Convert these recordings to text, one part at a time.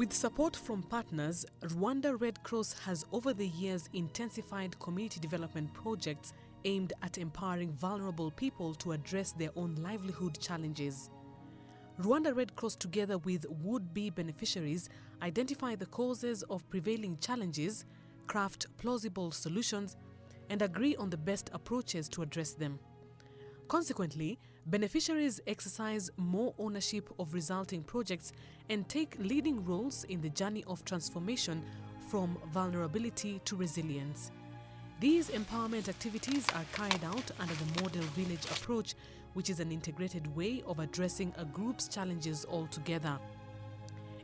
With support from partners, Rwanda Red Cross has over the years intensified community development projects aimed at empowering vulnerable people to address their own livelihood challenges. Rwanda Red Cross, together with would-be beneficiaries, identify the causes of prevailing challenges, craft plausible solutions, and agree on the best approaches to address them. Consequently, beneficiaries exercise more ownership of resulting projects and take leading roles in the journey of transformation from vulnerability to resilience. These empowerment activities are carried out under the model village approach, which is an integrated way of addressing a group's challenges altogether.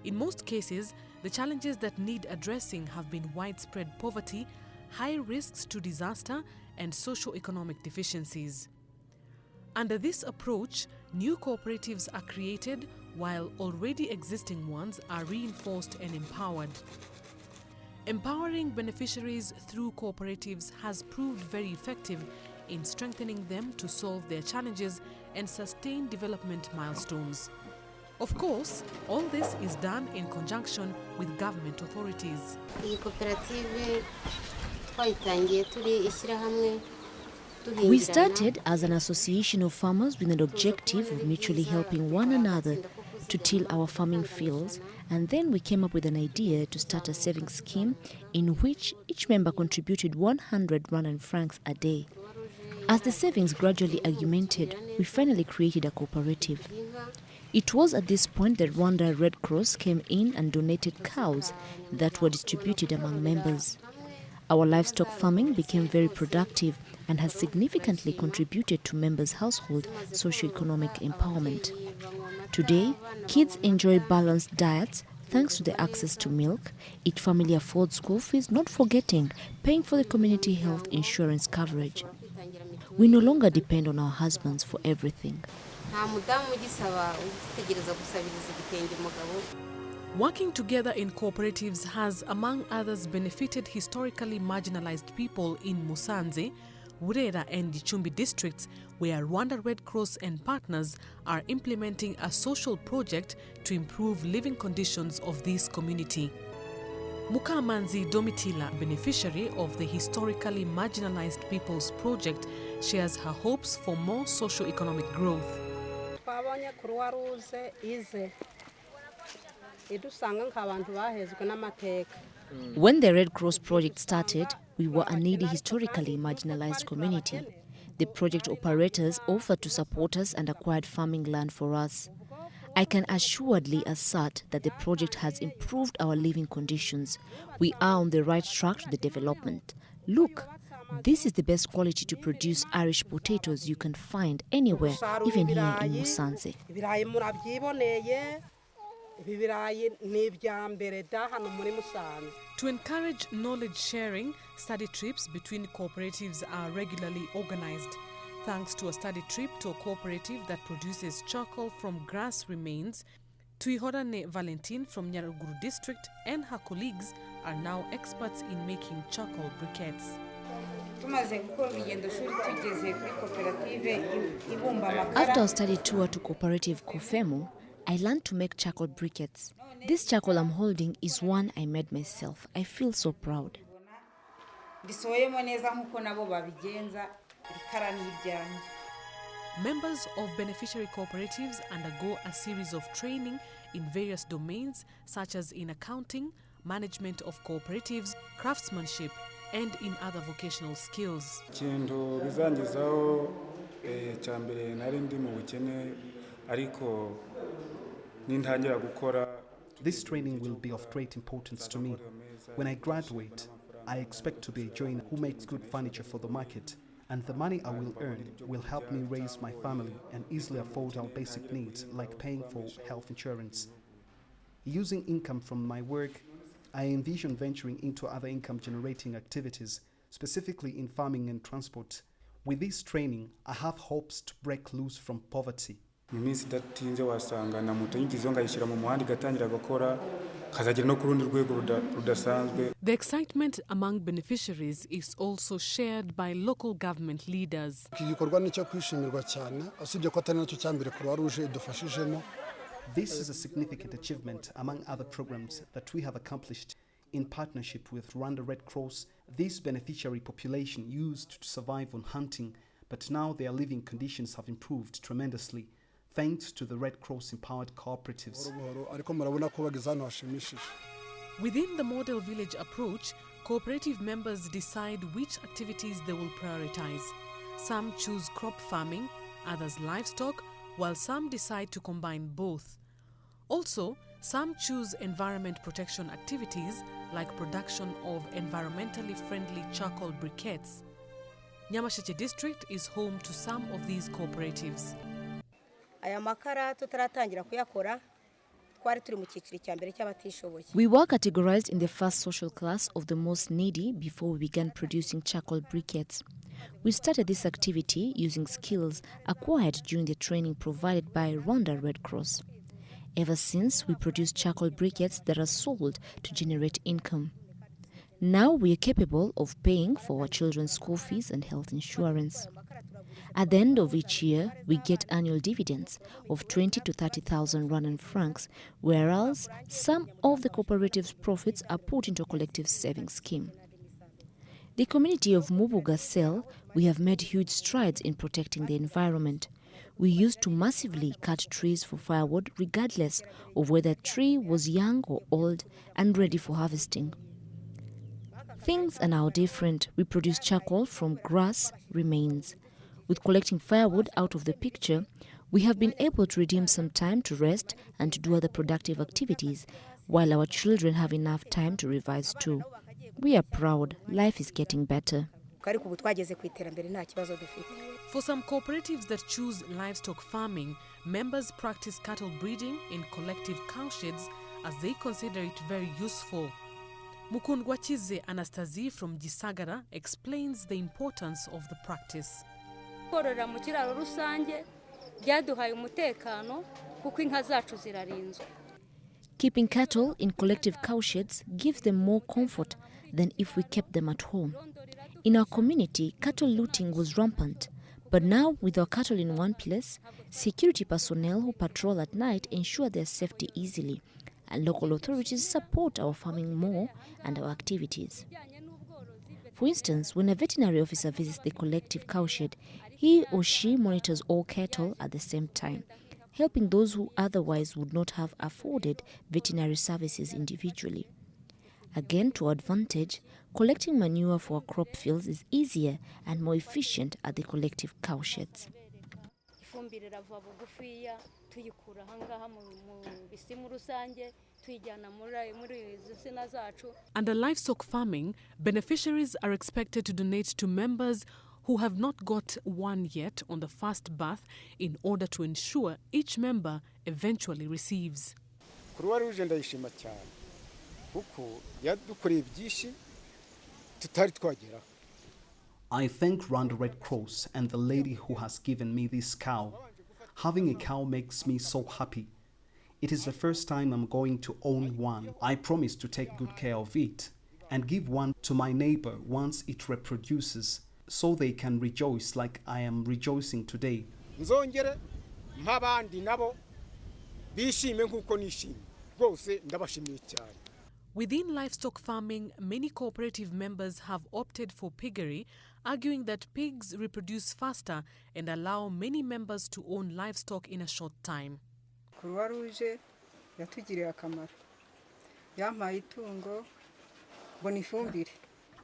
In most cases, the challenges that need addressing have been widespread poverty, high risks to disaster, and socio-economic deficiencies. Under this approach, new cooperatives are created while already existing ones are reinforced and empowered. Empowering beneficiaries through cooperatives has proved very effective in strengthening them to solve their challenges and sustain development milestones. Of course, all this is done in conjunction with government authorities. We started as an association of farmers with an objective of mutually helping one another to till our farming fields, and then we came up with an idea to start a savings scheme in which each member contributed 100 Rwandan francs a day. As the savings gradually augmented, we finally created a cooperative. It was at this point that Rwanda Red Cross came in and donated cows that were distributed among members. Our livestock farming became very productive and has significantly contributed to members' household socio-economic empowerment. Today, kids enjoy balanced diets thanks to the access to milk, each family affords school fees, not forgetting paying for the community health insurance coverage. We no longer depend on our husbands for everything. Working together in cooperatives has, among others, benefited historically marginalized people in Musanze, Burera and Gicumbi districts, where Rwanda Red Cross and partners are implementing a social project to improve living conditions of this community. Mukamanzi Domitila, beneficiary of the historically marginalized people's project, shares her hopes for more socio-economic growth. When the Red Cross project started, we were a needy, historically marginalized community. The project operators offered to support us and acquired farming land for us. I can assuredly assert that the project has improved our living conditions. We are on the right track to the development. Look, this is the best quality to produce Irish potatoes you can find anywhere, even here in Musanze. To encourage knowledge sharing, study trips between cooperatives are regularly organized. Thanks to a study trip to a cooperative that produces charcoal from grass remains, Tuihorane Valentine from Nyaruguru district and her colleagues are now experts in making charcoal briquettes. After our study tour to cooperative Kofemo, I learned to make charcoal briquettes. This charcoal I'm holding is one I made myself. I feel so proud. Members of beneficiary cooperatives undergo a series of training in various domains such as in accounting, management of cooperatives, craftsmanship, and in other vocational skills. This training will be of great importance to me. When I graduate, I expect to be a joiner who makes good furniture for the market, and the money I will earn will help me raise my family and easily afford our basic needs like paying for health insurance. Using income from my work, I envision venturing into other income-generating activities, specifically in farming and transport. With this training, I have hopes to break loose from poverty. The excitement among beneficiaries is also shared by local government leaders. This is a significant achievement among other programs that we have accomplished in partnership with Rwanda Red Cross. This beneficiary population used to survive on hunting, but now their living conditions have improved tremendously thanks to the Red Cross empowered cooperatives. Within the model village approach, cooperative members decide which activities they will prioritize. Some choose crop farming, others livestock, while some decide to combine both. Also, some choose environment protection activities like production of environmentally friendly charcoal briquettes. Nyamasheke district is home to some of these cooperatives. We were categorized in the first social class of the most needy before we began producing charcoal briquettes. We started this activity using skills acquired during the training provided by Rwanda Red Cross. Ever since, we produce charcoal briquettes that are sold to generate income. Now we are capable of paying for our children's school fees and health insurance. At the end of each year, we get annual dividends of 20 to 30,000 Rwandan francs, whereas some of the cooperative's profits are put into a collective savings scheme. The community of Mubuga Cell, we have made huge strides in protecting the environment. We used to massively cut trees for firewood regardless of whether a tree was young or old and ready for harvesting. Things are now different. We produce charcoal from grass remains. With collecting firewood out of the picture, we have been able to redeem some time to rest and to do other productive activities, while our children have enough time to revise too. We are proud. Life is getting better. For some cooperatives that choose livestock farming, members practice cattle breeding in collective cowsheds as they consider it very useful. Mukundwachize Anastasie from Gisagara explains the importance of the practice. Keeping cattle in collective cowsheds gives them more comfort than if we kept them at home. In our community, cattle looting was rampant, but now with our cattle in one place, security personnel who patrol at night ensure their safety easily, and local authorities support our farming more and our activities. For instance, when a veterinary officer visits the collective cowshed, he or she monitors all cattle at the same time, helping those who otherwise would not have afforded veterinary services individually. Again, to our advantage, collecting manure for our crop fields is easier and more efficient at the collective cowsheds. Under livestock farming, beneficiaries are expected to donate to members who have not got one yet on the first birth in order to ensure each member eventually receives. I thank Rwanda Red Cross and the lady who has given me this cow. Having a cow makes me so happy. It is the first time I'm going to own one. I promise to take good care of it and give one to my neighbor once it reproduces, so they can rejoice like I am rejoicing today. Within livestock farming, many cooperative members have opted for piggery, arguing that pigs reproduce faster and allow many members to own livestock in a short time. I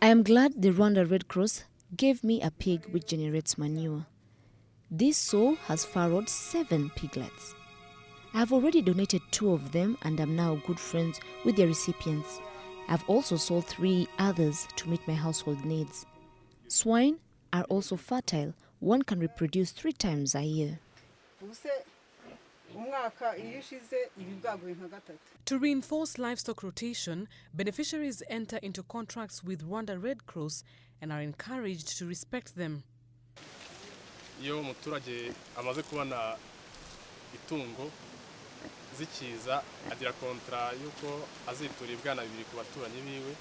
am glad the Rwanda Red Cross gave me a pig which generates manure. This sow has farrowed 7 piglets. I have already donated 2 of them and am now good friends with their recipients. I have also sold 3 others to meet my household needs. Swine are also fertile. One can reproduce 3 times a year. To reinforce livestock rotation, beneficiaries enter into contracts with Rwanda Red Cross and are encouraged to respect them. Iyo umuturage amaze kubona itungo zikiza agira kontra yuko azitura ibwana bibiri ku baturanyi biwe.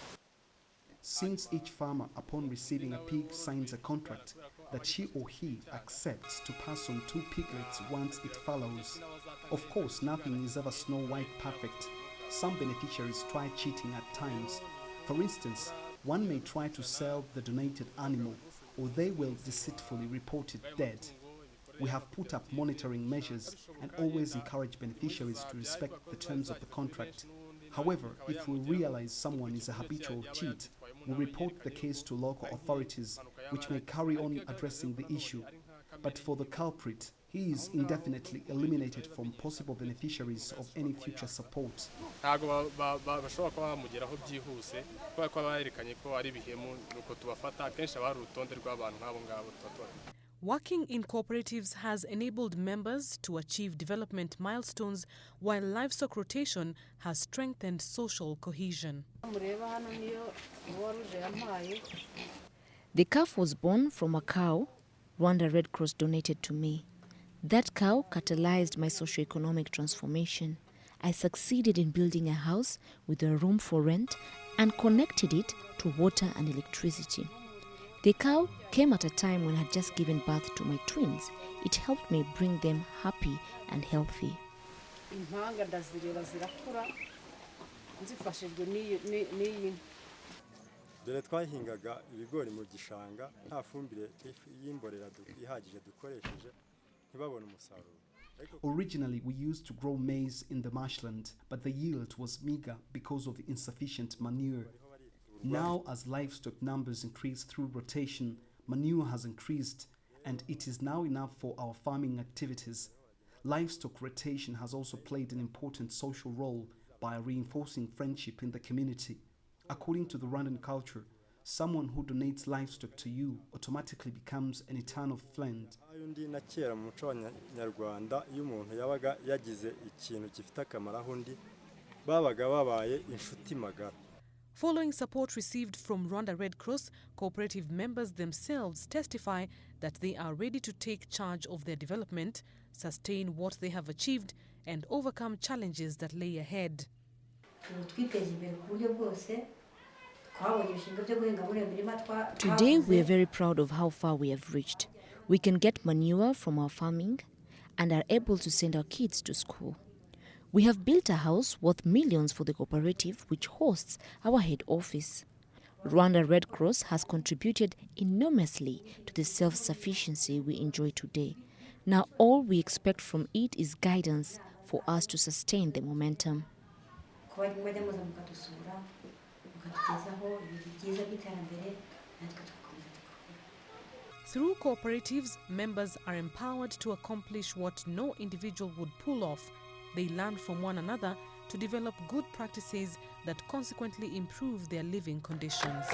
Since each farmer, upon receiving a pig, signs a contract that she or he accepts to pass on 2 piglets once it fallows, Of course, nothing is ever Snow White perfect. Some beneficiaries try cheating at times. For instance, one may try to sell the donated animal, or they will deceitfully report it dead. We have put up monitoring measures and always encourage beneficiaries to respect the terms of the contract. However, if we realize someone is a habitual cheat, we report the case to local authorities, which may carry on addressing the issue. But for the culprit, he is indefinitely eliminated from possible beneficiaries of any future support. ntabwo bashobora kuba bamugeraho byihuse kubera ko bayerekanye ko ari bihemu nuko tubafata kenshi abari urutonde rw'abantu nk'abo ngabo tuba. Working in cooperatives has enabled members to achieve development milestones, while livestock rotation has strengthened social cohesion. The calf was born from a cow Rwanda Red Cross donated to me. That cow catalyzed my socio-economic transformation. I succeeded in building a house with a room for rent and connected it to water and electricity. The cow came at a time when I had just given birth to my twins. It helped me bring them happy and healthy. Dore twahingaga ibigori mu gishanga nta fumbire y'imborera ihagije dukoresheje ntibabone umusaruro. Originally, we used to grow maize in the marshland, but the yield was meager because of insufficient manure. Now, as livestock numbers increase through rotation, manure has increased, and it is now enough for our farming activities. Livestock rotation has also played an important social role by reinforcing friendship in the community. According to the Rwandan culture, someone who donates livestock to you automatically becomes an eternal friend. Undi na kera mu muco wa Nyarwanda iyo umuntu yabaga yagize ikintu gifite akamaro aho undi babaga babaye inshuti magara. Following support received from Rwanda Red Cross, cooperative members themselves testify that they are ready to take charge of their development, sustain what they have achieved, and overcome challenges that lay ahead. Today, we are very proud of how far we have reached. We can get manure from our farming and are able to send our kids to school. We have built a house worth millions for the cooperative, which hosts our head office. Rwanda Red Cross has contributed enormously to the self-sufficiency we enjoy today. Now all we expect from it is guidance for us to sustain the momentum. Through cooperatives, members are empowered to accomplish what no individual would pull off. They learn from one another to develop good practices that consequently improve their living conditions.